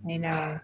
I know.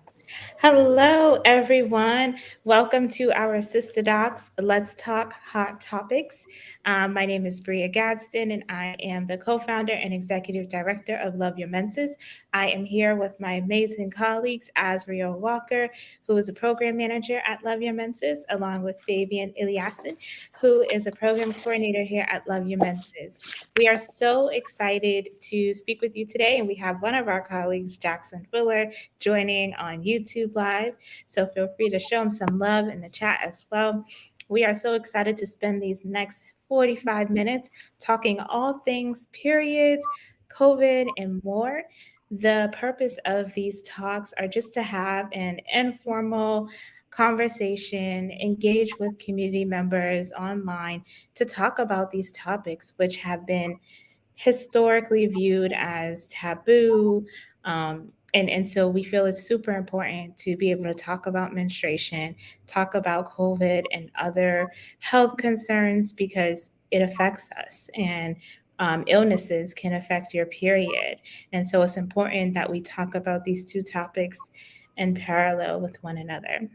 Hello, everyone. Welcome to our Sister Docs Let's Talk Hot Topics. My name is Bria Gadsden, and I am the co founder and executive director of Love Your Menses. I am here with my amazing colleagues, Azriel Walker, who is a program manager at Love Your Menses, along with Fabian Ilyasin, who is a program coordinator here at Love Your Menses. We are so excited to speak with you today, and we have one of our colleagues, Jackson Fuller, joining on YouTube Live. So feel free to show him some love in the chat as well. We are so excited to spend these next 45 minutes talking all things periods, COVID, and more. The purpose of these talks are just to have an informal conversation, engage with community members online to talk about these topics, which have been historically viewed as taboo. And so we feel it's super important to be able to talk about menstruation, talk about COVID and other health concerns because it affects us. And illnesses can affect your period. And so it's important that we talk about these two topics in parallel with one another.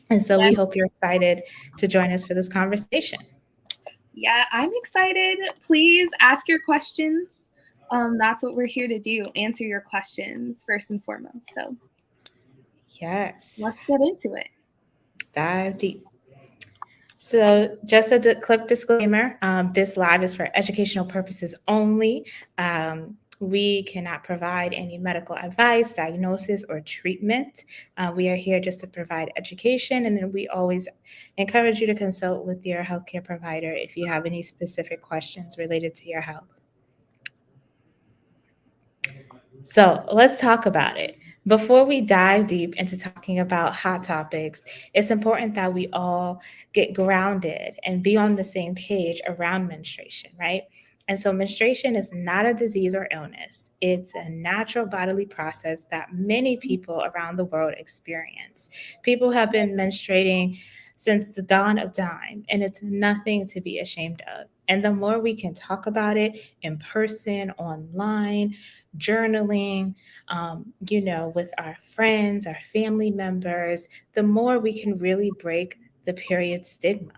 And so we Yeah, hope you're excited to join us for this conversation. yeah, I'm excited. Please ask your questions. That's what we're here to do, answer your questions first and foremost. So Yes, let's get into it. let's dive deep. So, just a quick disclaimer, this live is for educational purposes only. We cannot provide any medical advice, diagnosis, or treatment. We are here just to provide education, and then we always encourage you to consult with your healthcare provider if you have any specific questions related to your health. So let's talk about it. Before we dive deep into talking about hot topics, it's important that we all get grounded and be on the same page around menstruation, right? And so, menstruation is not a disease or illness. It's a natural bodily process that many people around the world experience. People have been menstruating since the dawn of time, and it's nothing to be ashamed of. And the more we can talk about it in person, online, journaling, with our friends, our family members, the more we can really break the period stigma.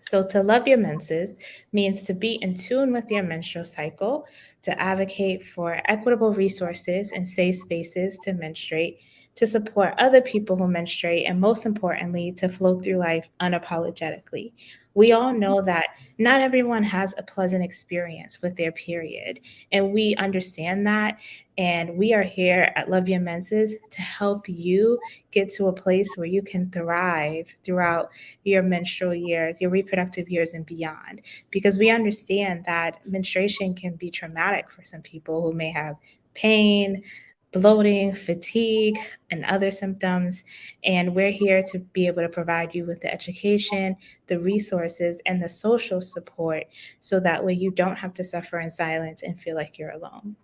So, to love your menses means to be in tune with your menstrual cycle, to advocate for equitable resources and safe spaces to menstruate, to support other people who menstruate, and most importantly, to flow through life unapologetically. We all know that not everyone has a pleasant experience with their period, and we understand that. And we are here at Love Your Menses to help you get to a place where you can thrive throughout your menstrual years, your reproductive years, and beyond. Because we understand that menstruation can be traumatic for some people who may have pain, bloating, fatigue, and other symptoms. And we're here to be able to provide you with the education, the resources, and the social support so that way you don't have to suffer in silence and feel like you're alone.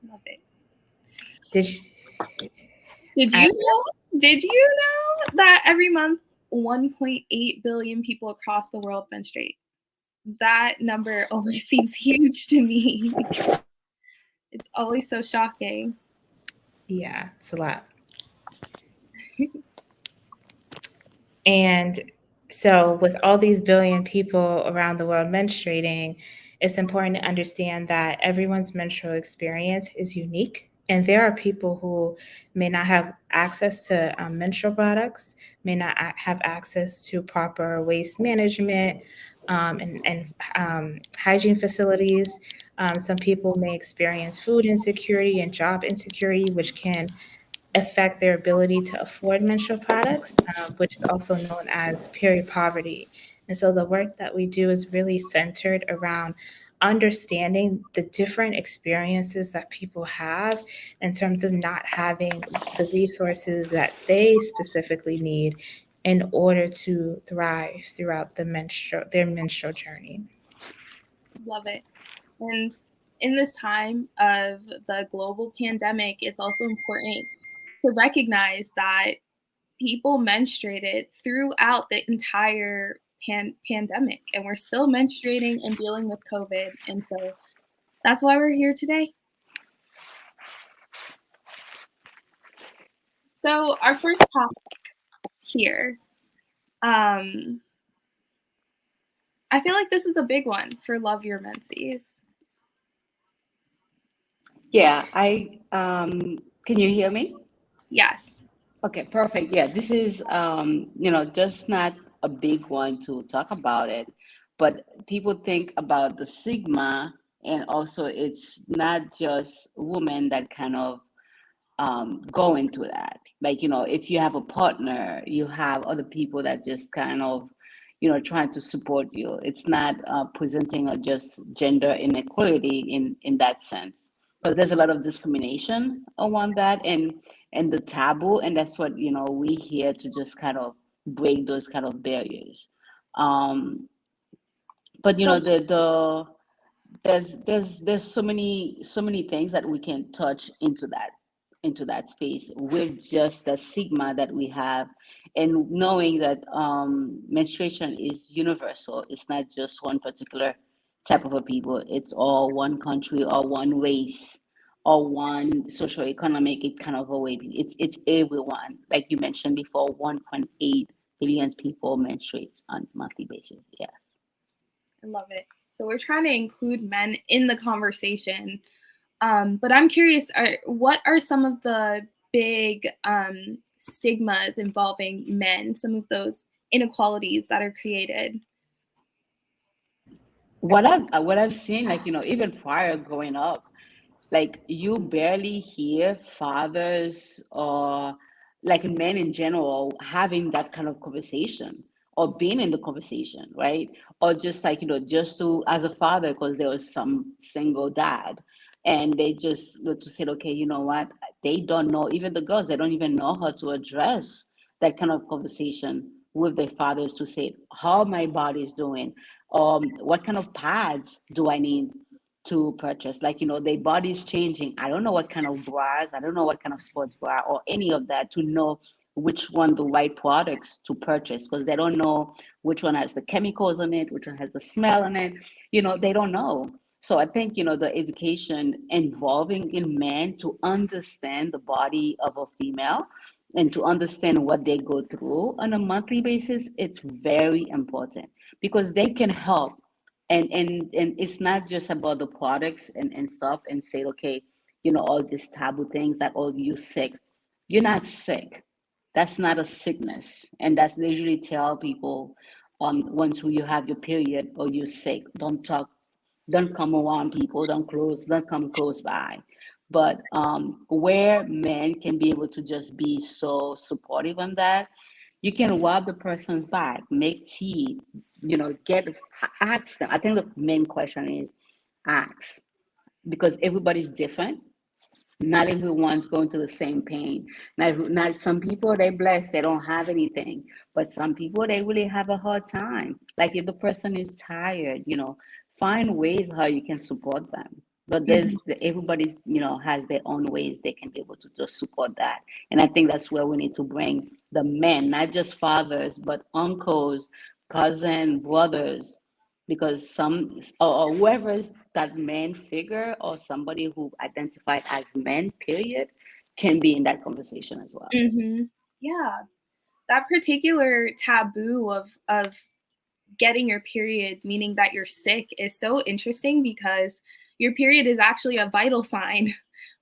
Love it. Did you, Did you as know? Did you know that every month 1.8 billion people across the world menstruate? That number always seems huge to me. It's always so shocking. yeah, it's a lot. And so, with all these billion people around the world menstruating, it's important to understand that everyone's menstrual experience is unique. And there are people who may not have access to menstrual products, may not have access to proper waste management and hygiene facilities. Some people may experience food insecurity and job insecurity, which can affect their ability to afford menstrual products, which is also known as period poverty. And so the work that we do is really centered around understanding the different experiences that people have in terms of not having the resources that they specifically need in order to thrive throughout their menstrual journey. Love it. And in this time of the global pandemic, it's also important to recognize that people menstruated throughout the entire pandemic, and we're still menstruating and dealing with COVID. And so that's why we're here today. So our first topic here, um, I feel like this is a big one for Love Your Menses. Yeah, can you hear me? Yes. Okay, perfect. Yeah, this is just not a big one to talk about it, but people think about the stigma, and also it's not just women that kind of go into that. Like, if you have a partner, you have other people that just kind of, trying to support you. It's not presenting a just gender inequality in that sense. Because there's a lot of discrimination around that and the taboo, and that's what we here to just kind of break those kind of barriers. Um, but So there's so many things that we can touch into that space with just the stigma that we have, and knowing that menstruation is universal. It's not just one particular type of a people. It's all one country or one race or one social economic kind of a way. It's everyone. Like you mentioned before, 1.8 billion people menstruate on a monthly basis. Yeah. I love it. So we're trying to include men in the conversation. But I'm curious, what are some of the big stigmas involving men, some of those inequalities that are created? What I've seen, like, even prior growing up, like, you barely hear fathers or like men in general having that kind of conversation or being in the conversation, right? Or just like, just to as a father, because there was some single dad, and they just to say, okay, you know what, they don't know, even the girls, they don't even know how to address that kind of conversation with their fathers, to say how my body is doing, what kind of pads do I need to purchase. Like, their body's changing. I don't know what kind of bras, I don't know what kind of sports bra or any of that, to know which one the right products to purchase, because they don't know which one has the chemicals on it, which one has the smell on it. They don't know. So I think, the education involving in men to understand the body of a female and to understand what they go through on a monthly basis, it's very important, because they can help. And it's not just about the products and stuff, and say, okay, all these taboo things that, oh, you sick. You're not sick. That's not a sickness. And that's, they usually tell people, once you have your period or you're sick, don't talk, don't come around people, don't come close by. But where men can be able to just be so supportive on that, you can rub the person's back, make tea, get, ask them. I think the main question is ask, because everybody's different. Not everyone's going through the same pain. Not some people, they blessed, they don't have anything, but some people, they really have a hard time. Like, if the person is tired, find ways how you can support them. But Mhm. everybody's, has their own ways they can be able to just support that. And I think that's where we need to bring the men, not just fathers, but uncles, cousin, brothers, because some, or whoever is that man figure, or somebody who identified as men, period, can be in that conversation as well. Mhm. Yeah, that particular taboo of getting your period, meaning that you're sick, is so interesting because your period is actually a vital sign.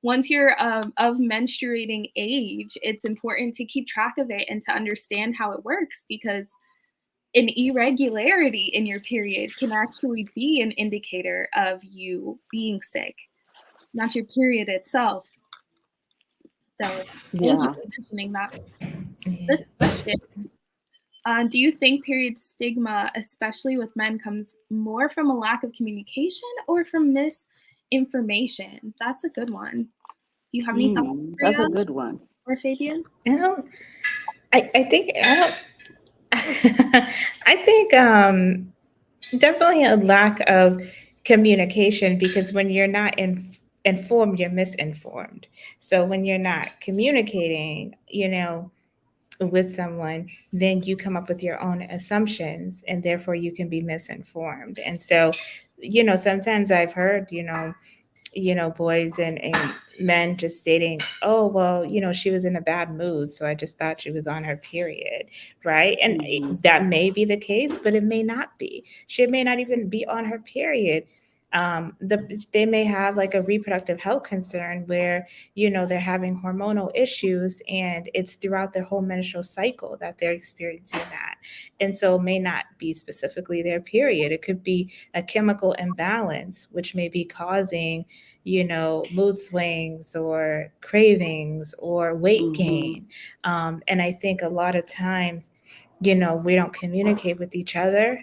Once you're of menstruating age, it's important to keep track of it and to understand how it works, because an irregularity in your period can actually be an indicator of you being sick, not your period itself. So thank you Yeah. for mentioning that. Yeah. This question, do you think period stigma, especially with men, comes more from a lack of communication or from misinformation? That's a good one. Do you have any thoughts, That's a Priya good one. or Fabian? I don't. I think I don't. I think definitely a lack of communication, because when you're not informed, you're misinformed. So when you're not communicating, with someone, then you come up with your own assumptions, and therefore you can be misinformed. And so, sometimes I've heard, boys and men just stating, oh, well, she was in a bad mood, so I just thought she was on her period, right? And Mm-hmm. that may be the case, but it may not be. She may not even be on her period. They may have like a reproductive health concern where they're having hormonal issues, and it's throughout their whole menstrual cycle that they're experiencing that. And so it may not be specifically their period. It could be a chemical imbalance which may be causing mood swings or cravings or weight Mm-hmm. gain. And I think a lot of times we don't communicate with each other.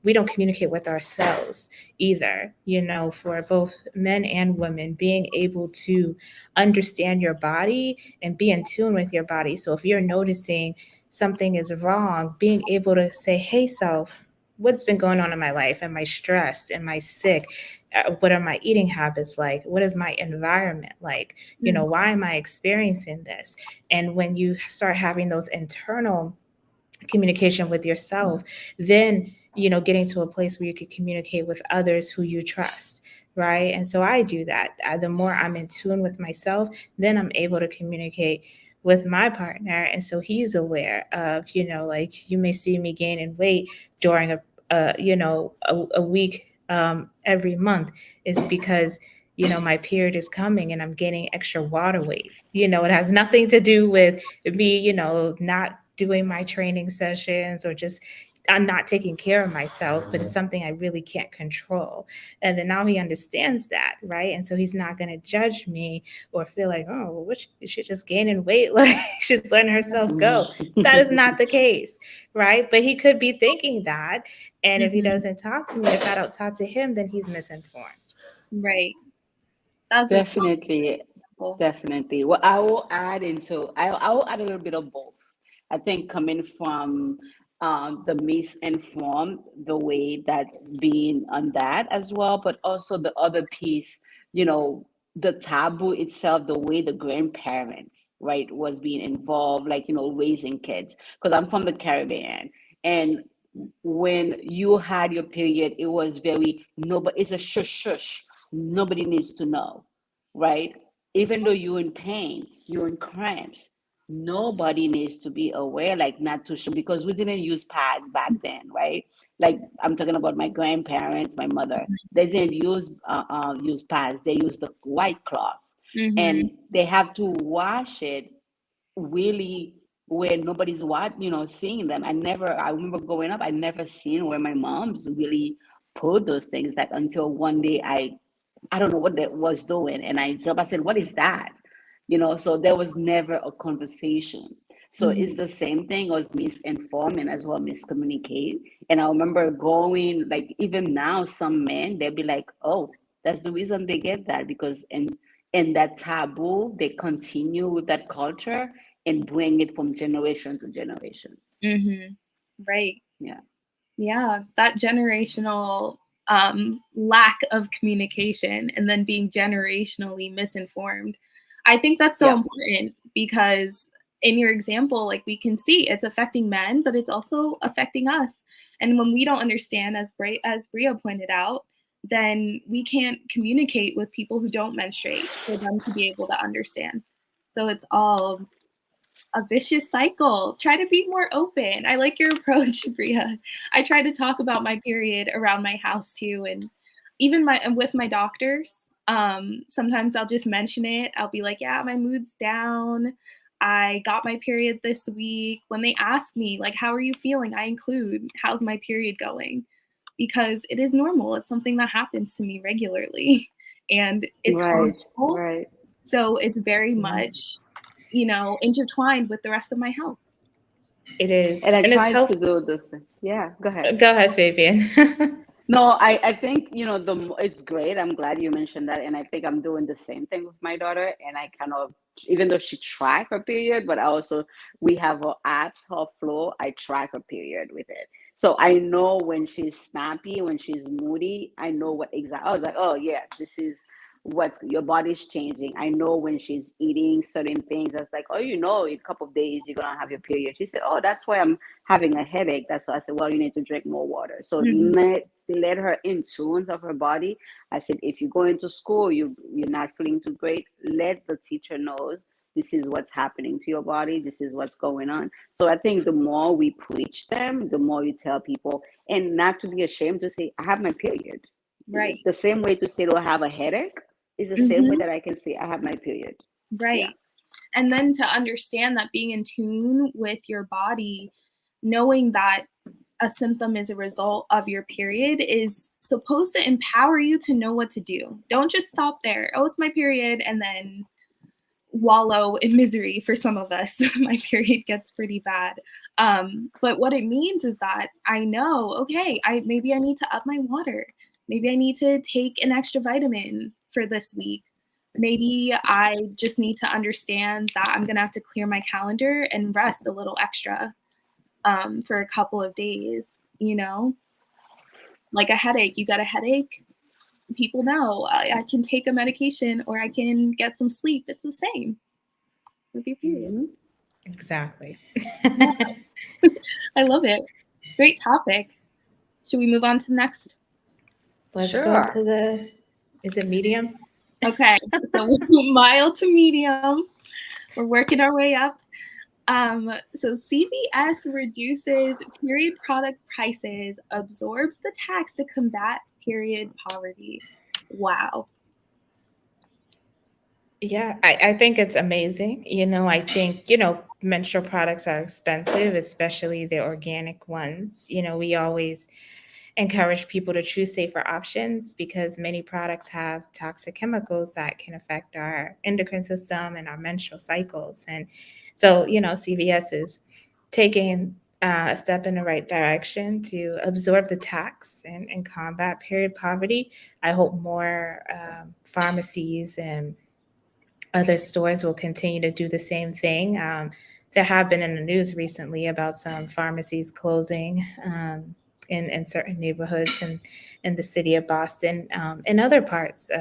We don't communicate with ourselves either. For both men and women, being able to understand your body and be in tune with your body. So if you're noticing something is wrong, being able to say, hey, self, what's been going on in my life? Am I stressed? Am I sick? What are my eating habits like? What is my environment like? Why am I experiencing this? And when you start having those internal communication with yourself, then getting to a place where you can communicate with others who you trust, right? And so I do that. The more I'm in tune with myself, then I'm able to communicate with my partner, and so he's aware of like you may see me gaining weight during a week every month is because my period is coming and I'm gaining extra water weight. It has nothing to do with me not doing my training sessions or just I'm not taking care of myself, but it's something I really can't control. And then now he understands that, right? And so he's not going to judge me or feel like, oh, well, what she's just gaining weight, like she's letting herself go. That is not the case, right? But he could be thinking that. And if he doesn't talk to me, if I don't talk to him, then he's misinformed. Right. That's a Definitely, example. definitely. Well, I will add a little bit of both. I think coming from the misinformed, the way that being on that as well, but also the other piece, you know, the taboo itself, the way the grandparents, right, was being involved, like, raising kids. Because I'm from the Caribbean, and when you had your period, it was very no, but it's a shush shush. Nobody needs to know, right? Even though you're in pain, you're in cramps, nobody needs to be aware, like not to show, because we didn't use pads back then, right? Like I'm talking about my grandparents, my mother. They didn't use pads. They used the white cloth, Mm-hmm. and they have to wash it really where nobody's seeing them. I remember growing up, I never seen where my mom's really put those things, that until one day I don't know what that was doing, and I said, what is that? So there was never a conversation. So Mm-hmm. it's the same thing as misinform and as well miscommunicate. And I remember going, like, even now some men, they'll be like, oh, that's the reason they get that, because in that taboo, they continue with that culture and bring it from generation to generation. Mm-hmm. Right. Yeah. Yeah, that generational lack of communication and then being generationally misinformed. I think that's so Yeah. important because in your example, like we can see it's affecting men, but it's also affecting us. And when we don't understand, as Bria pointed out, then we can't communicate with people who don't menstruate for them to be able to understand. So it's all a vicious cycle. Try to be more open. I like your approach, Bria. I try to talk about my period around my house too, and even my with my doctors. Sometimes I'll just mention it. I'll be like, "Yeah, my mood's down. I got my period this week." When they ask me, like, "How are you feeling?" I include, "How's my period going?" Because it is normal. It's something that happens to me regularly, and it's Right. hormonal. Right. So it's very Mhm. much intertwined with the rest of my health. It is. And I And it's tried to helpful. do this. Yeah, go ahead. Go ahead, Fabian. No, I think, it's great. I'm glad you mentioned that. And I think I'm doing the same thing with my daughter. And I kind of, even though she track her period, but I also, we have her apps, her flow. I track her period with it. So I know when she's snappy, when she's moody, I know what exactly, I was like, oh yeah, this is what's your body's changing. I know when she's eating certain things, I was like, oh, in a couple of days you're gonna have your period. She said, oh, that's why I'm having a headache. That's why I said, well, you need to drink more water. So Mhm. let her in tune of her body. I said, if you go into school, you're not feeling too great, let the teacher knows this is what's happening to your body, this is what's going on. So I think the more we preach them, the more you tell people, and not to be ashamed to say, I have my period. Right. The same way to say, do I have a headache, is the same way Mhm. that I can say I have my period. Yeah. Right. And then to understand that being in tune with your body, knowing that a symptom is a result of your period is supposed to empower you to know what to do. Don't just stop there. Oh, it's my period, and then wallow in misery. For some of us, my period gets pretty bad. But what it means is that I know, okay, maybe I need to up my water. Maybe I need to take an extra vitamin for this week. Maybe I just need to understand that I'm gonna have to clear my calendar and rest a little extra for a couple of days. You know, like a headache. You got a headache? People know I can take a medication or I can get some sleep. It's the same with your period. Hmm. Exactly. Yeah, I love it. Great topic. Should we move on to the next? Let's go Sure. to the, is it medium? Okay, so mild to medium. We're working our way up. So CVS reduces period product prices, absorbs the tax to combat period poverty. Wow. Yeah, I think it's amazing. I think, menstrual products are expensive, especially the organic ones. We always encourage people to choose safer options because many products have toxic chemicals that can affect our endocrine system and our menstrual cycles. And so, CVS is taking a step in the right direction to absorb the tax and combat period poverty. I hope more pharmacies and other stores will continue to do the same thing. There have been in the news recently about some pharmacies closing in certain neighborhoods in the city of Boston and other parts,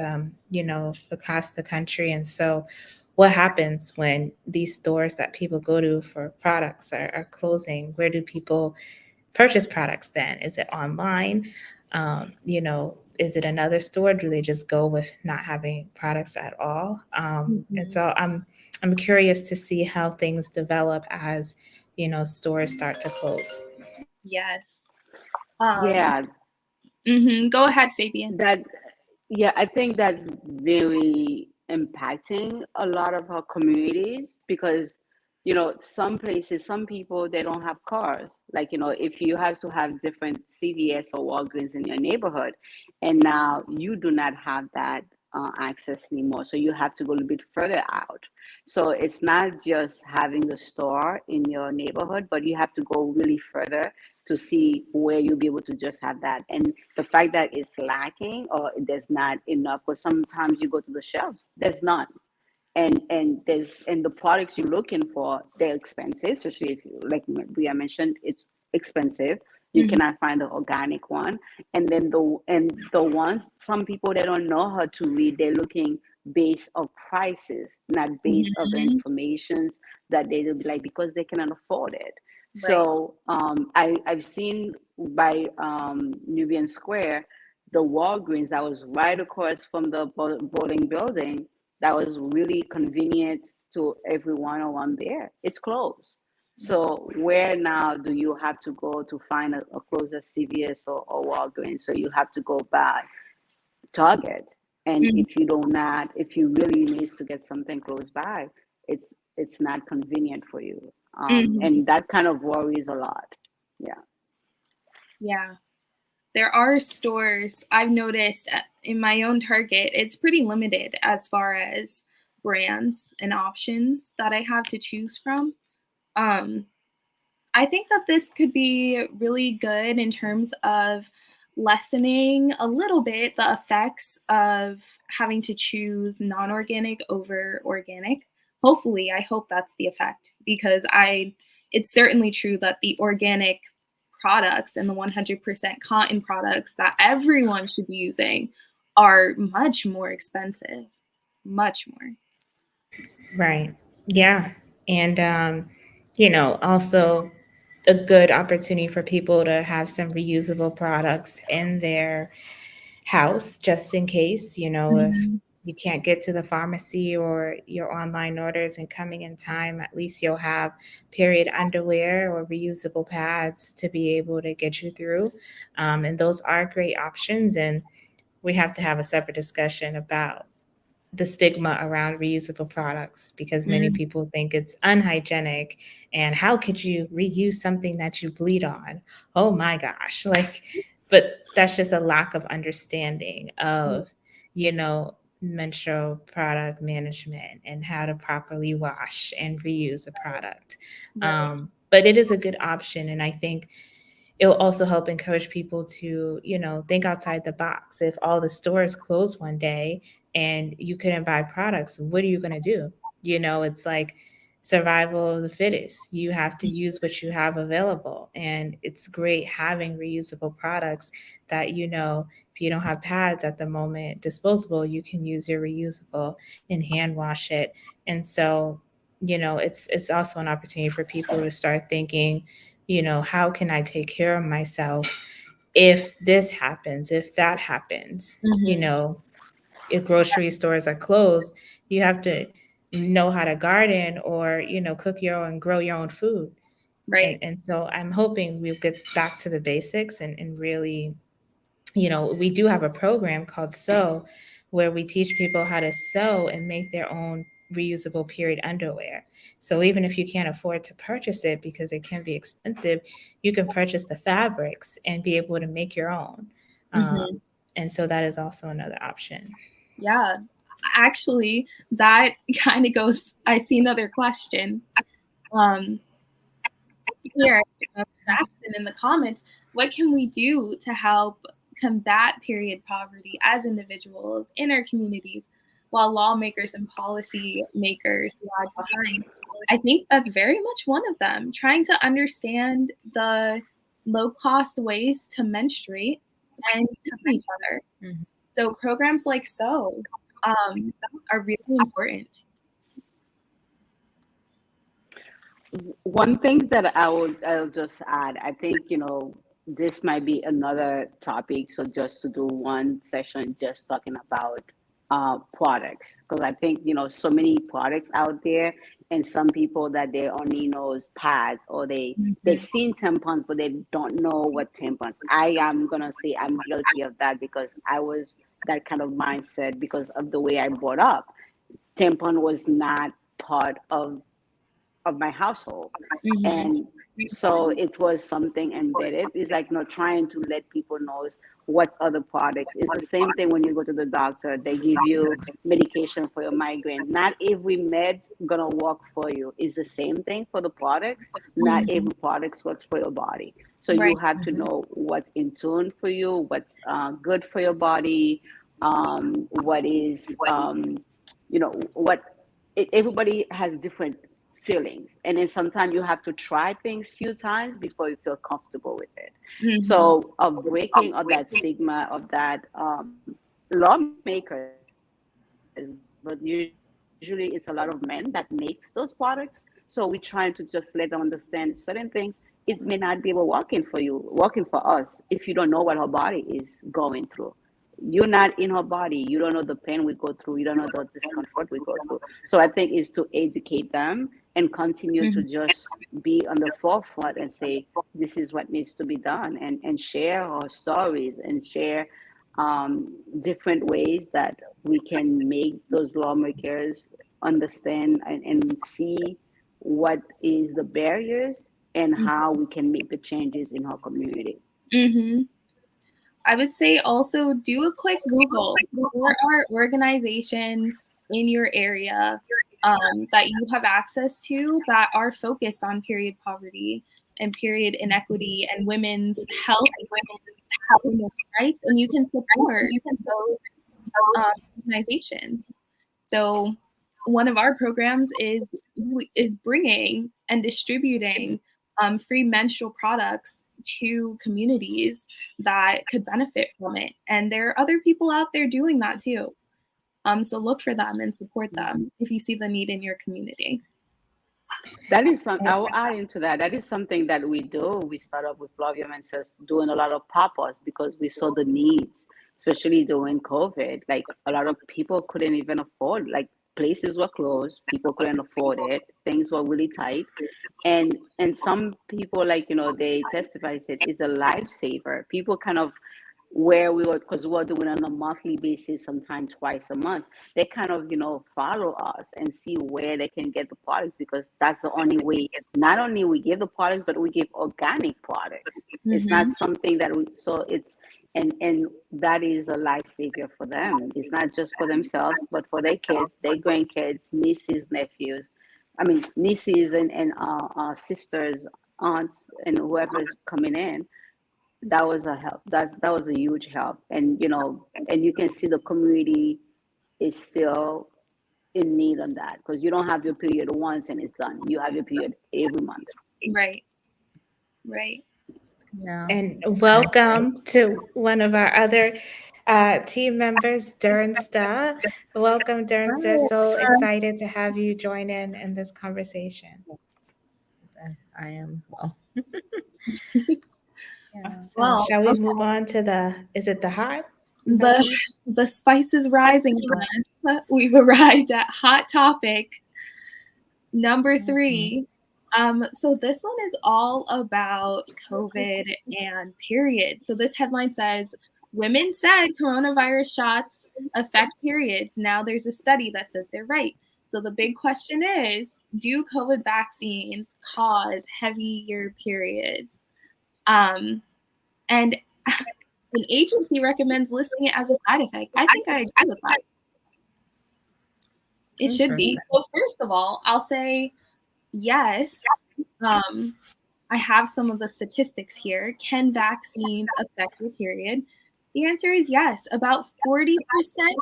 across the country. And so, what happens when these stores that people go to for products are closing? Where do people purchase products then? Is it online? Is it another store? Do they just go with not having products at all? And Mhm. so I'm curious to see how things develop as stores start to close. Yes. Um, Yeah, Go ahead, Fabian. that yeah, I think that's very impacting a lot of our communities because some places, some people, they don't have cars. Like, if you have to have different CVS or Walgreens in your neighborhood, and now you do not have that access anymore, so you have to go a little bit further out. So it's not just having the store in your neighborhood, but you have to go really further to see where you'll be able to just have that. And the fact that it's lacking or there's not enough, because sometimes you go to the shelves, there's none. And the products you're looking for, they're expensive, especially if you, like we mentioned, it's expensive. You Mhm. cannot find the organic one. And the ones, some people, they don't know how to read. They're looking based of prices, not based of the Mhm. informations that they will be like, because they cannot afford it. Right. So I've seen by Nubian Square, the Walgreens that was right across from the bowling building, that was really convenient to everyone around there. It's closed. So where now do you have to go to find a closer CVS or Walgreens? So you have to go by Target. And Mhm. if you really needs to get something close by, it's not convenient for you. Mhm. And that kind of worries a lot. Yeah. Yeah. There are stores I've noticed in my own Target, it's pretty limited as far as brands and options that I have to choose from. Um, I think that this could be really good in terms of lessening a little bit the effects of having to choose non organic over organic. Hopefully, I hope that's the effect because it's certainly true that the organic products and the 100% cotton products that everyone should be using are much more expensive, much more. Right. Yeah. And, also a good opportunity for people to have some reusable products in their house just in case, if Mhm. you can't get to the pharmacy or your online orders and coming in time, at least you'll have period underwear or reusable pads to be able to get you through. And those are great options. And we have to have a separate discussion about the stigma around reusable products because many Mm, people think it's unhygienic and how could you reuse something that you bleed on? Oh my gosh. But that's just a lack of understanding yeah, of, menstrual product management and how to properly wash and reuse a product. right. But it is a good option. And I think it'll also help encourage people to, think outside the box. If all the stores close one day and you couldn't buy products, what are you going to do? It's like survival of the fittest. You have to use what you have available. And it's great having reusable products that, if you don't have pads at the moment, disposable, you can use your reusable and hand wash it. And so, it's also an opportunity for people to start thinking, how can I take care of myself if this happens, if that happens? Mhm. If grocery stores are closed, you have to know how to garden or, cook your own, grow your own food. And, Right. and so I'm hoping we'll get back to the basics and really, we do have a program called Sew where we teach people how to sew and make their own reusable period underwear. So even if you can't afford to purchase it because it can be expensive, you can purchase the fabrics and be able to make your own. Mhm. And so that is also another option. Yeah. Actually, that kind of goes. I see another question. Um, here, Jackson in the comments. What can we do to help combat period poverty as individuals in our communities while lawmakers and policy makers lag behind? I think that's very much one of them. Trying to understand the low cost ways to menstruate and to each other. Mhm. So programs like are really important. One thing that I'll just add, I think, this might be another topic. So just to do one session just talking about products, because I think, so many products out there, and some people that they only knows pads, or they've Mhm. seen tampons, but they don't know what tampons. I am gonna say I'm guilty of that because I was that kind of mindset because of the way I brought up. Tampon was not part of my household. Mhm. And so it was something embedded. It's like not trying to let people know what's other products. It's the same thing when you go to the doctor. They give you medication for your migraine. Not every med's gonna work for you. It's the same thing for the products. Not Mhm. every product works for your body. So you Right. have to know what's in tune for you, what's good for your body, what is what everybody has different feelings, and then sometimes you have to try things few times before you feel comfortable with it. Mhm. So of breaking of that stigma of that, lawmakers, but usually it's a lot of men that makes those products. So we trying to just let them understand certain things. It may not be able working for you, working for us, if you don't know what her body is going through. You're not in her body. You don't know the pain we go through. You don't know the discomfort we go through. So I think is to educate them and continue to just Mhm. be on the forefront and say, this is what needs to be done, and share our stories and share different ways that we can make those lawmakers understand and see what is the barriers and how we can make the changes in our community. Mhm. I would say also do a quick Google. There are organizations in your area that you have access to that are focused on period poverty and period inequity and women's health, women's rights, and you can support those organizations. So one of our programs is bringing and distributing free menstrual products to communities that could benefit from it. And there are other people out there doing that too. So look for them and support them if you see the need in your community. That is some. I will add into that. That is something that we do. We start up with Flavia and says doing a lot of pop-ups because we saw the needs, especially during COVID. Like a lot of people couldn't even afford. Like places were closed, people couldn't afford it. Things were really tight, and some people, like, they testify, said it's a lifesaver. People kind of, where we were, because we were doing it on a monthly basis, sometimes twice a month, they kind of, follow us and see where they can get the products, because that's the only way. Not only we give the products, but we give organic products. It's not something that we, so it's, and that is a lifesaver for them. It's not just for themselves, but for their kids, their grandkids, nieces, nephews. I mean, nieces and sisters, aunts, and whoever's coming in. That was a help. That was a huge help. And and you can see the community is still in need on that, because you don't have your period once and it's done. You have your period every month. Right. Yeah. And welcome to one of our other team members, Dernsta. Welcome, Dernsta. So excited to have you join in this conversation. I am as well. Yeah. So Well, shall we move on to is it the hot? The spice is rising on us. We've arrived at hot topic number 3. So this one is all about COVID and periods. So this headline says, women said coronavirus shots affect periods. Now there's a study that says they're right. So the big question is, do COVID vaccines cause heavier periods? And an agency recommends listing it as a side effect. I think I agree with that. It should be. So first of all, I'll say yes. I have some of the statistics here. Can vaccines affect your period? The answer is yes. About 40%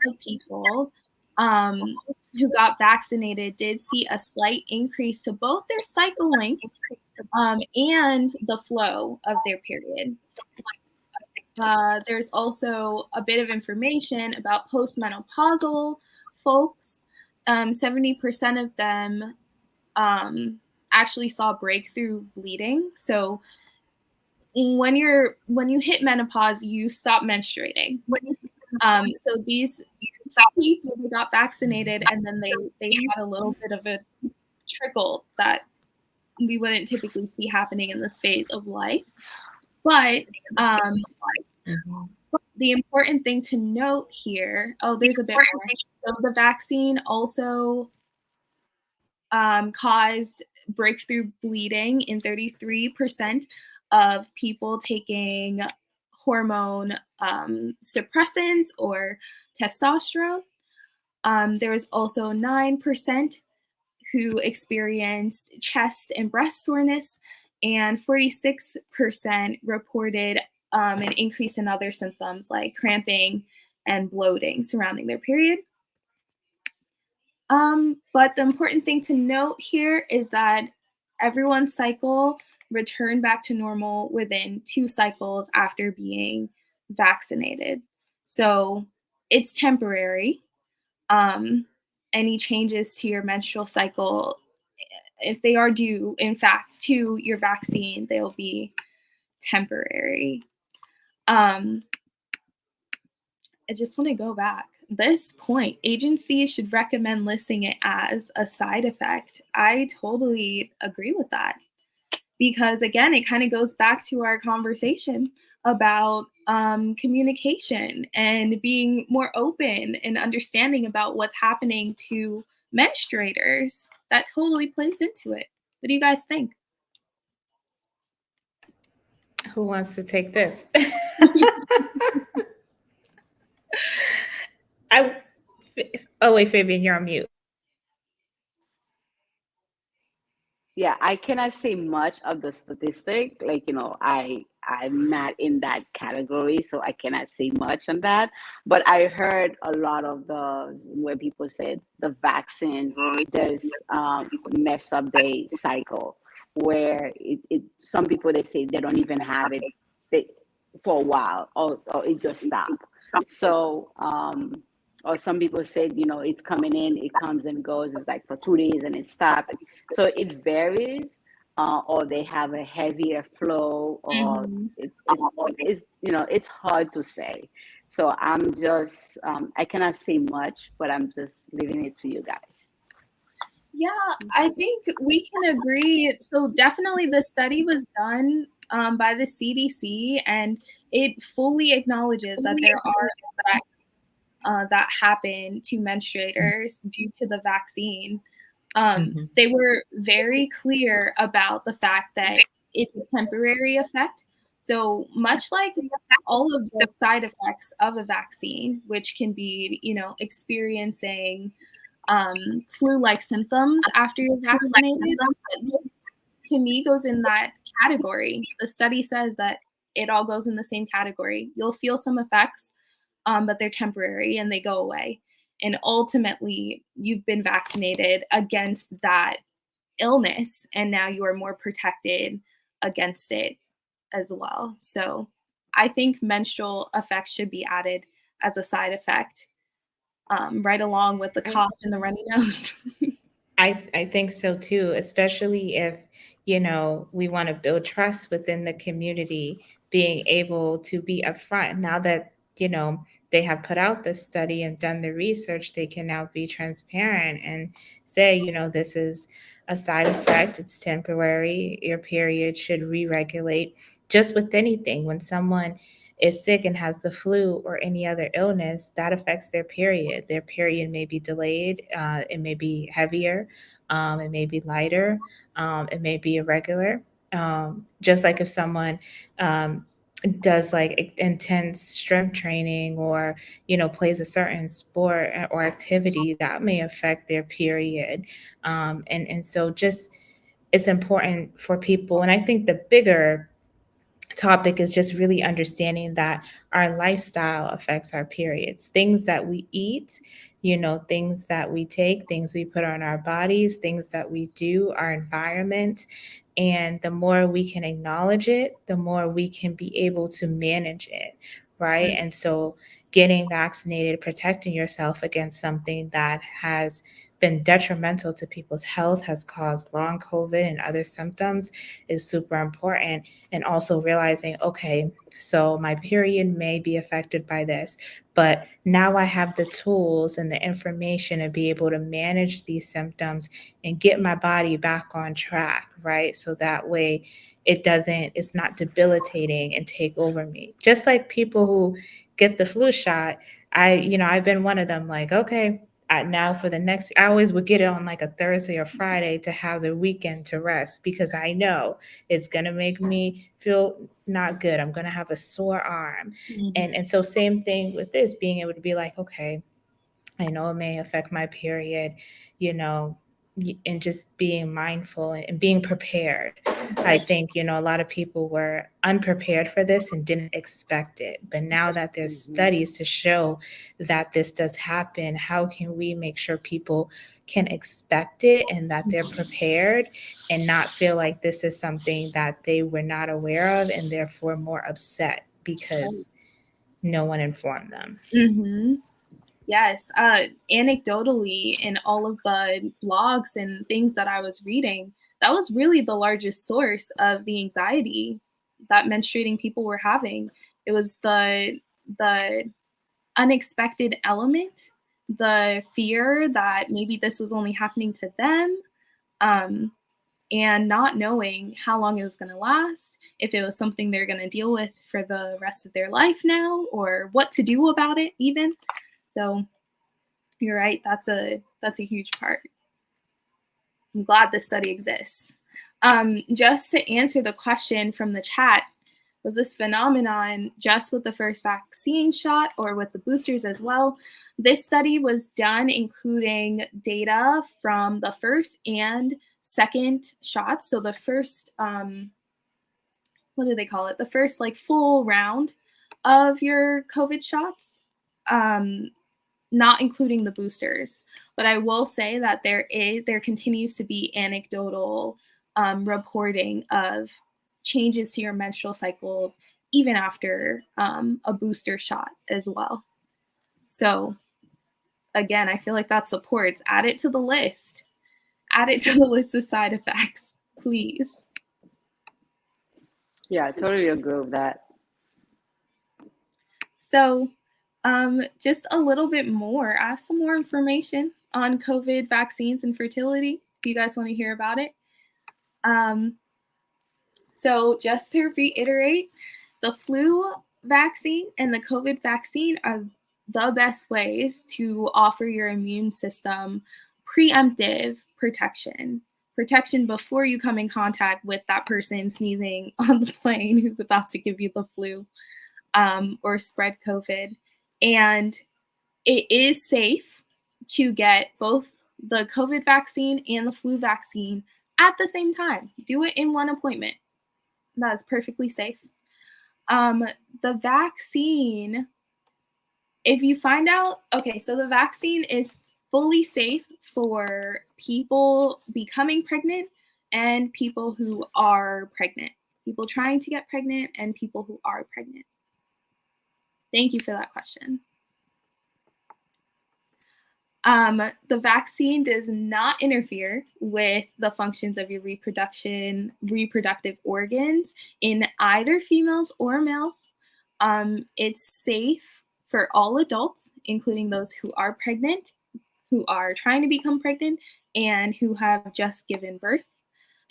of people who got vaccinated did see a slight increase to both their cycle length and the flow of their period. There's also a bit of information about postmenopausal folks. 70% of them actually saw breakthrough bleeding. So when you hit menopause, you stop menstruating. So these people who got vaccinated, and then they had a little bit of a trickle that we wouldn't typically see happening in this phase of life. But the important thing to note here, there's a bit more. So the vaccine also caused breakthrough bleeding in 33% of people taking hormone suppressants or testosterone. There was also 9% who experienced chest and breast soreness, and 46% reported an increase in other symptoms like cramping and bloating surrounding their period. But the important thing to note here is that everyone's cycle returned back to normal within 2 cycles after being vaccinated. So it's temporary. Any changes to your menstrual cycle, if they are due, in fact, to your vaccine, they'll be temporary. I just want to go back. This point, agencies should recommend listing it as a side effect. I totally agree with that. Because again, it kind of goes back to our conversation about communication and being more open and understanding about what's happening to menstruators. That totally plays into it. What do you guys think? Who wants to take this? Oh wait, Fabian, you're on mute. Yeah, I cannot say much of the statistic. Like, I'm not in that category, so I cannot say much on that. But I heard a lot of where people said the vaccine does mess up their cycle. where some people, they say they don't even have it for a while, or it just stopped. So or some people say, it's coming in, it comes and goes, it's like for 2 days and it stopped. So it varies, or they have a heavier flow, or Mhm. it's hard to say. So I'm just, I cannot say much, but I'm just leaving it to you guys. Yeah, I think we can agree. So definitely the study was done by the CDC, and it fully acknowledges that there are effects that happen to menstruators due to the vaccine. Mhm. They were very clear about the fact that it's a temporary effect. So much like all of the side effects of a vaccine, which can be, experiencing flu-like symptoms after you're vaccinated, this to me goes in that category. The study says that it all goes in the same category. You'll feel some effects, but they're temporary and they go away. And ultimately, you've been vaccinated against that illness, and now you are more protected against it as well. So I think menstrual effects should be added as a side effect, right along with the cough and the runny nose. I think so too, especially if, we want to build trust within the community, being able to be upfront. Now that, they have put out this study and done the research, they can now be transparent and say, this is a side effect, it's temporary, your period should re regulate. Just with anything, when someone is sick and has the flu or any other illness, that affects their period. Their period may be delayed, it may be heavier, it may be lighter, it may be irregular. Just like if someone does like intense strength training, or plays a certain sport or activity, that may affect their period. And so just, it's important for people, and I think the bigger topic is just really understanding that our lifestyle affects our periods. Things that we eat, things that we take, things we put on our bodies, things that we do, our environment. And the more we can acknowledge it, the more we can be able to manage it, right? And so getting vaccinated, protecting yourself against something that has been detrimental to people's health, has caused long COVID and other symptoms, is super important. And also realizing, okay, so my period may be affected by this, but now I have the tools and the information to be able to manage these symptoms and get my body back on track, right? So that way it's not debilitating and take over me. Just like people who get the flu shot, I've been one of them, like, okay, now for the next, I always would get it on like a Thursday or Friday to have the weekend to rest, because I know it's going to make me feel not good. I'm going to have a sore arm. And so same thing with this, being able to be like, okay, I know it may affect my period, you know, and just being mindful and being prepared. I think, a lot of people were unprepared for this and didn't expect it. But now that there's studies to show that this does happen, how can we make sure people can expect it and that they're prepared, and not feel like this is something that they were not aware of and therefore more upset because no one informed them? Mm-hmm. Yes. Anecdotally, in all of the blogs and things that I was reading, that was really the largest source of the anxiety that menstruating people were having. It was the unexpected element, the fear that maybe this was only happening to them, um, and not knowing how long it was going to last, if it was something they're going to deal with for the rest of their life now, or what to do about it even. So you're right. That's a huge part. I'm glad this study exists. Just to answer the question from the chat, was this phenomenon just with the first vaccine shot or with the boosters as well? This study was done including data from the first and second shots. So the first, what do they call it? The first like full round of your COVID shots. Not including the boosters. But I will say that there continues to be anecdotal reporting of changes to your menstrual cycles even after a booster shot as well. So again, I feel like that supports. Add it to the list. Add it to the list of side effects, please. Yeah, I totally agree with that. So just a little bit more. I have some more information on COVID vaccines and fertility if you guys want to hear about it. So just to reiterate, the flu vaccine and the COVID vaccine are the best ways to offer your immune system preemptive protection before you come in contact with that person sneezing on the plane who's about to give you the flu or spread COVID. And it is safe to get both the COVID vaccine and the flu vaccine at the same time. Do it in one appointment. That is perfectly safe. The vaccine, if you find out, okay, so the vaccine is fully safe for people becoming pregnant and people who are pregnant, people trying to get pregnant and people who are pregnant. Thank you for that question. The vaccine does not interfere with the functions of your reproductive organs in either females or males. It's safe for all adults, including those who are pregnant, who are trying to become pregnant, and who have just given birth.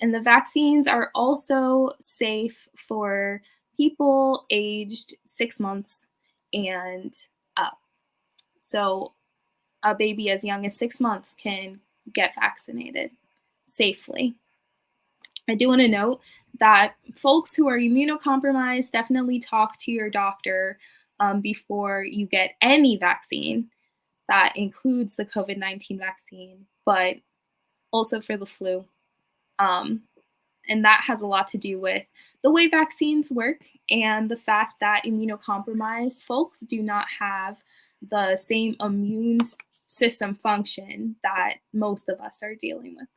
And the vaccines are also safe for people aged 6 months and up. So a baby as young as 6 months can get vaccinated safely. I do want to note that folks who are immunocompromised, definitely talk to your doctor before you get any vaccine. That includes the COVID-19 vaccine, but also for the flu. And that has a lot to do with the way vaccines work and the fact that immunocompromised folks do not have the same immune system function that most of us are dealing with.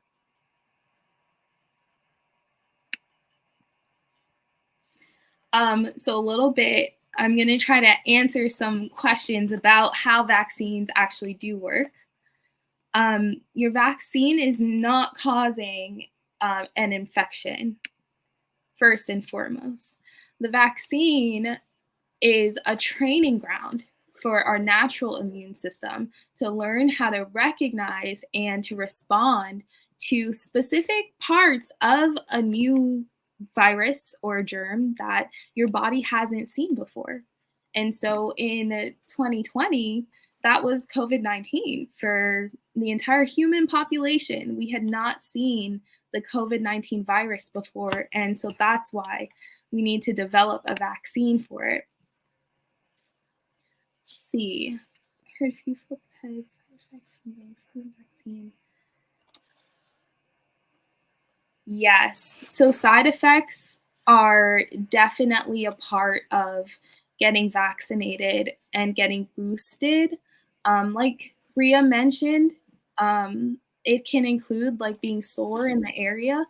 So a little bit, I'm going to try to answer some questions about how vaccines actually do work. Your vaccine is not causing an infection, first and foremost. The vaccine is a training ground for our natural immune system to learn how to recognize and to respond to specific parts of a new virus or germ that your body hasn't seen before. And so in 2020, that was COVID-19 for the entire human population. We had not seen the COVID-19 virus before, and so that's why we need to develop a vaccine for it. Let's see. I heard a few folks had side effects from the flu vaccine. Yes. So side effects are definitely a part of getting vaccinated and getting boosted. Like Bria mentioned, it can include like being sore in the area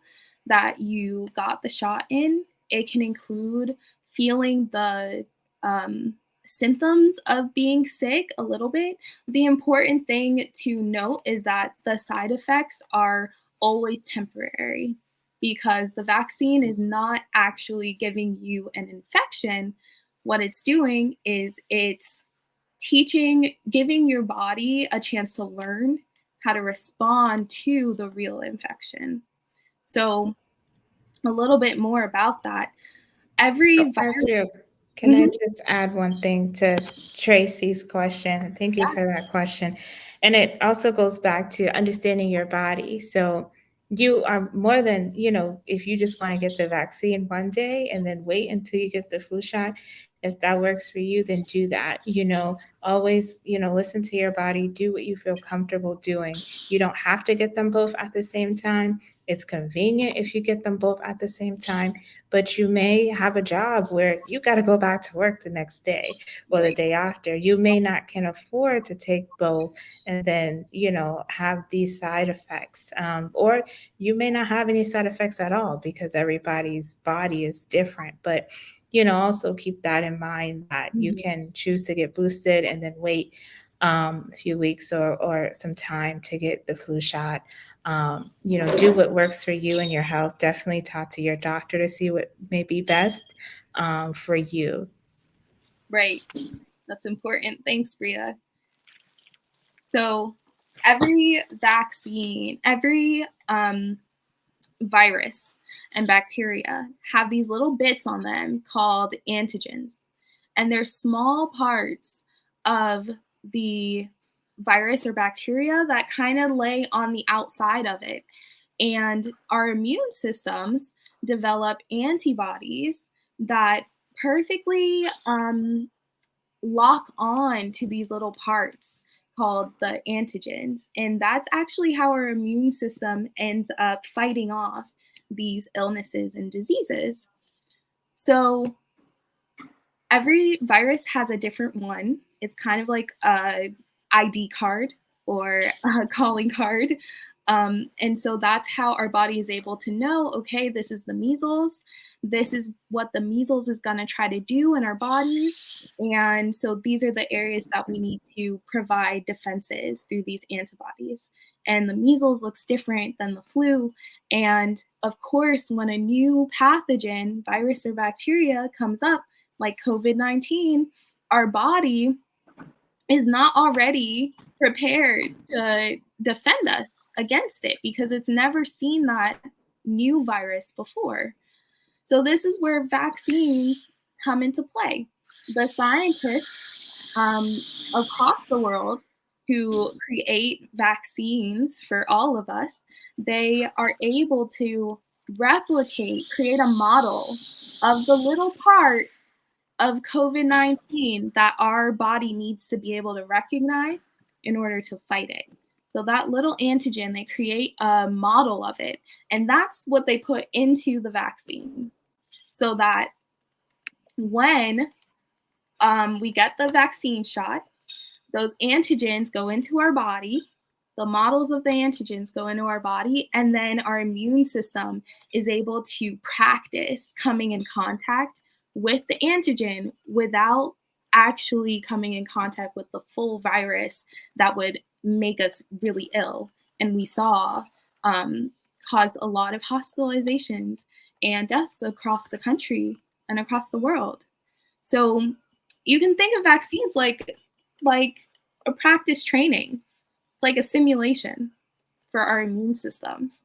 that you got the shot in. It can include feeling the symptoms of being sick a little bit. The important thing to note is that the side effects are always temporary because the vaccine is not actually giving you an infection. What it's doing is it's giving your body a chance to learn how to respond to the real infection. So a little bit more about that. Every virus. Can I just add one thing to Tracy's question? Thank you for that question. And it also goes back to understanding your body. So you are more than, if you just want to get the vaccine one day and then wait until you get the flu shot, if that works for you, then do that. always, listen to your body, do what you feel comfortable doing. You don't have to get them both at the same time. It's convenient if you get them both at the same time, but you may have a job where you got to go back to work the next day or the Right. day after. You may not can afford to take both and then, have these side effects. Or you may not have any side effects at all because everybody's body is different. But also keep that in mind that you Mhm. can choose to get boosted and then wait a few weeks or some time to get the flu shot. Do what works for you and your health. Definitely talk to your doctor to see what may be best for you. Right. That's important. Thanks, Bria. So, every vaccine, every virus and bacteria have these little bits on them called antigens. And they're small parts of the virus or bacteria that kind of lay on the outside of it. And our immune systems develop antibodies that perfectly lock on to these little parts called the antigens. And that's actually how our immune system ends up fighting off these illnesses and diseases. So every virus has a different one. It's kind of like a ID card or a calling card. And so that's how our body is able to know, okay, this is the measles. This is what the measles is going to try to do in our body. And so these are the areas that we need to provide defenses through these antibodies. And the measles looks different than the flu. And of course, when a new pathogen, virus or bacteria comes up, like COVID-19, our body is not already prepared to defend us against it because it's never seen that new virus before. So this is where vaccines come into play. The scientists across the world who create vaccines for all of us, they are able to create a model of the little part of COVID-19 that our body needs to be able to recognize in order to fight it. So that little antigen, they create a model of it, and that's what they put into the vaccine so that when we get the vaccine shot, those antigens go into our body, the models of the antigens go into our body, and then our immune system is able to practice coming in contact with the antigen without actually coming in contact with the full virus that would make us really ill. And we saw caused a lot of hospitalizations and deaths across the country and across the world. So you can think of vaccines like a practice training. It's like a simulation for our immune systems.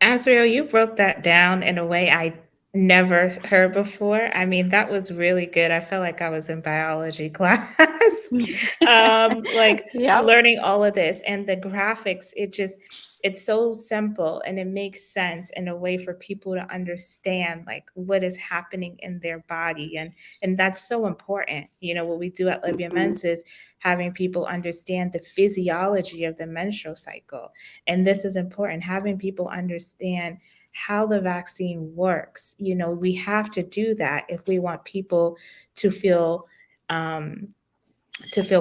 Asriel, you broke that down in a way I never heard before. I mean, that was really good. I felt like I was in biology class, like Yep. learning all of this and the graphics. It's so simple and it makes sense in a way for people to understand like what is happening in their body. And that's so important. What we do at Libya Mhm. Men's is having people understand the physiology of the menstrual cycle, and this is important, having people understand how the vaccine works. We have to do that if we want people to feel um,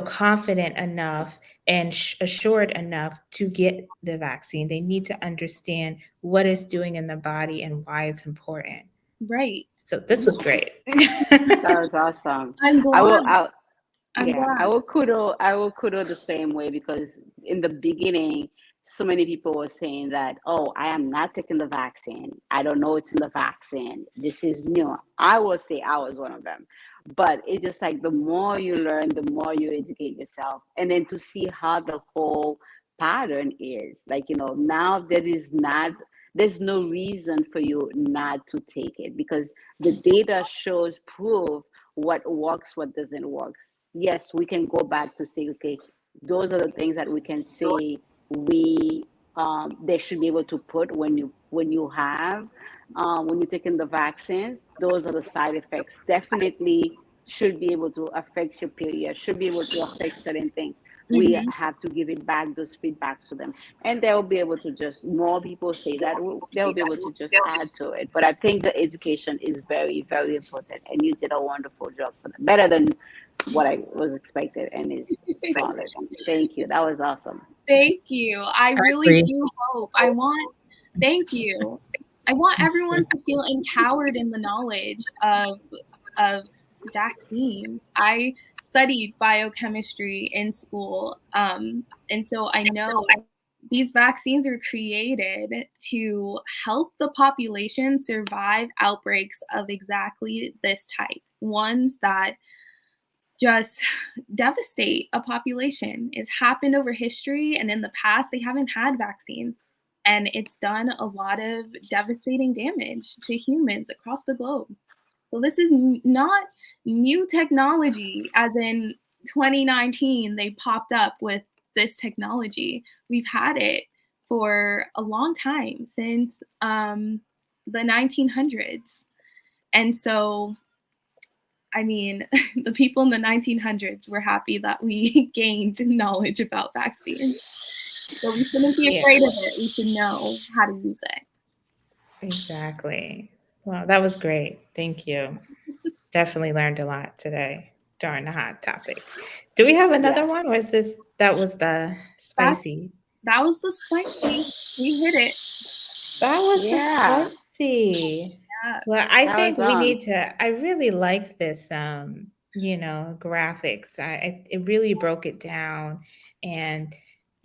confident enough and assured enough to get the vaccine. They need to understand what it's doing in the body and why it's important. Right. So this was great. That was awesome. I'm I will. glad. I'm Yeah, glad. I will kudo the same way because in the beginning, so many people were saying that, oh, I am not taking the vaccine. I don't know it's in the vaccine. This is new. I will say I was one of them. But it's just like the more you learn, the more you educate yourself. And then to see how the whole pattern is. Like, now there's no reason for you not to take it because the data shows proof what works, what doesn't work. Yes, we can go back to say, okay, those are the things that we can say we they should be able to put when you're taking the vaccine. Those are the side effects. Definitely should be able to affect your period, should be able to affect certain things. We Mhm. have to give it back, those feedbacks to them. And they'll be able to just, more people say that, they'll be able to just add to it. But I think the education is very, very important. And you did a wonderful job for them. Better than what I was expected, and is flawless. Thank you. That was awesome. Thank you. I I really agree. do hope. Thank you. I want everyone to feel empowered in the knowledge of vaccines. I studied biochemistry in school, and so I know these vaccines were created to help the population survive outbreaks of exactly this type, ones that just devastate a population. It's happened over history, and in the past, they haven't had vaccines. And it's done a lot of devastating damage to humans across the globe. So, this is not new technology, as in 2019, they popped up with this technology. We've had it for a long time, since the 1900s. And so, I mean, the people in the 1900s were happy that we gained knowledge about vaccines. So we shouldn't be Yeah, afraid of it. We should know how to use it. exactly. Well, that was great. Thank you. Definitely learned a lot today during the hot topic. Do we have another Yes. one, or is this that was the That's spicy? that was the spicy. We hit it. That was the Yeah. spicy. Yeah. Well, I That think was we need to. I really like this. Graphics. It really broke it down, and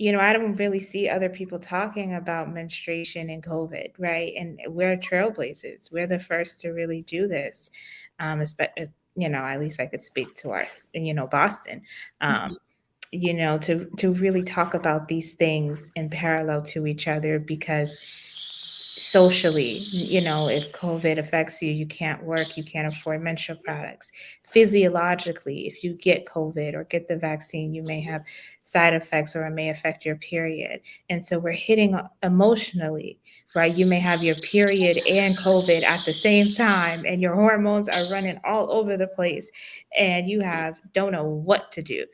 I don't really see other people talking about menstruation and COVID, right? And we're trailblazers. We're the first to really do this. At least I could speak to Boston. Um, to really talk about these things in parallel to each other, because socially, if COVID affects you, you can't work, you can't afford menstrual products. Physiologically, if you get COVID or get the vaccine, you may have side effects, or it may affect your period. And so we're hitting emotionally, right? You may have your period and COVID at the same time, and your hormones are running all over the place, and you have don't know what to do.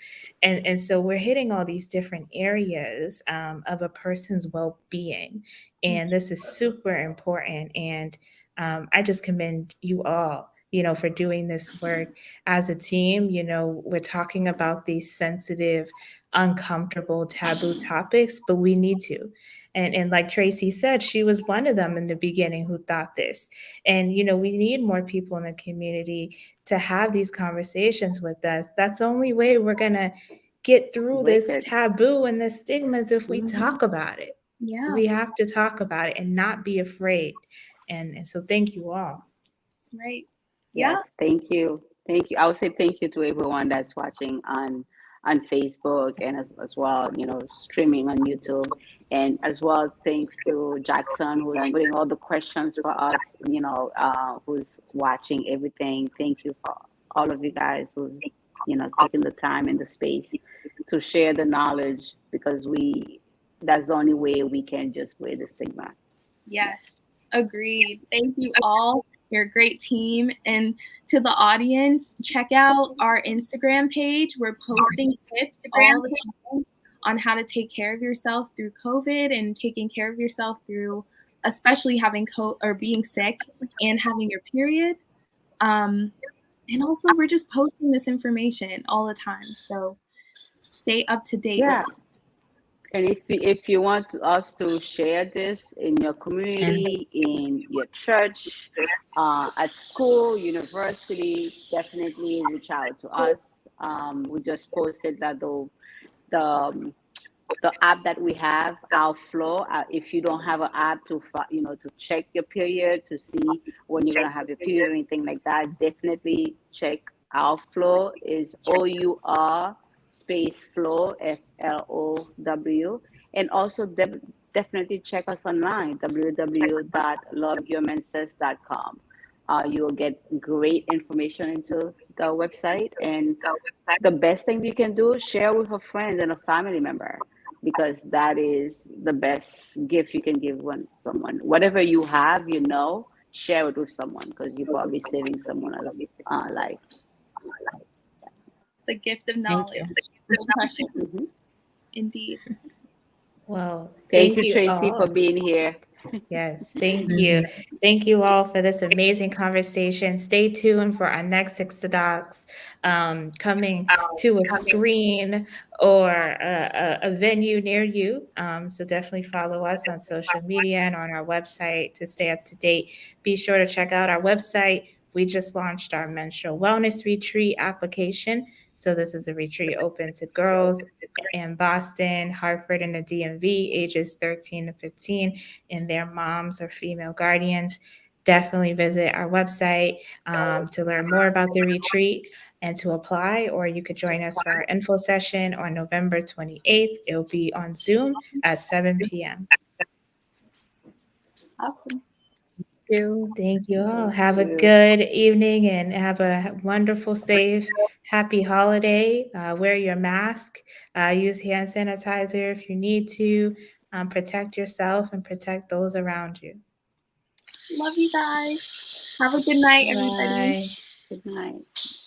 And so we're hitting all these different areas of a person's well-being, and this is super important. And I just commend you all, for doing this work as a team. We're talking about these sensitive, uncomfortable, taboo topics, but we need to. And like Tracy said, she was one of them in the beginning who thought this. And we need more people in the community to have these conversations with us. That's the only way we're gonna get through this wicked. taboo and the stigmas, if we Mhm. talk about it. Yeah. We have to talk about it and not be afraid. And so thank you all. Right. Yeah. Yes, thank you. Thank you. I would say thank you to everyone that's watching on Facebook, and as well, streaming on YouTube. And as well, thanks to Jackson, who's putting all the questions for us, who's watching everything. Thank you for all of you guys who's, taking the time and the space to share the knowledge, because that's the only way we can just break the stigma. Yes. Agreed. Thank you all. You're a great team. And to the audience, check out our Instagram page. We're posting tips all the time on how to take care of yourself through COVID, and taking care of yourself through, especially having or being sick and having your period. And also, we're just posting this information all the time. So stay up to date with Yeah. us. And if you want us to share this in your And community, in your church, at school, university, definitely reach out to us. We just posted that the the app that we have, our flow. If you don't have an app to check your period, to see when you're gonna have your period or anything like that, definitely check our flow. Is OUR space flow, FLOW. And also definitely check us online, www.loveyourmenses.com. You will get great information into the website. And the best thing you can do, share with a friend and a family member, because that is the best gift you can give someone. Whatever you have, share it with someone, because you're probably saving someone else's life. The gift of Thank you. knowledge. So precious. Mhm. Indeed. Well, Thank thank you, you Tracy, all. for being here. Yes, thank you. Mhm. Thank you all for this amazing conversation. Stay tuned for our next Six to Docs coming to a screen or a venue near you. So definitely follow us on social media and on our website to stay up to date. Be sure to check out our website. We just launched our menstrual wellness retreat application. So this is a retreat open to girls in Boston, Hartford, and the DMV, ages 13 to 15, and their moms or female guardians. Definitely visit our website to learn more about the retreat and to apply, or you could join us for our info session on November 28th. It'll be on Zoom at 7 p.m. Awesome. Thank you all. Thank Have a you. good evening and have a wonderful, safe, happy holiday. Wear your mask, use hand sanitizer if you need to. Protect yourself and protect those around you. Love you guys. Have a good night, everybody. Bye. Good night.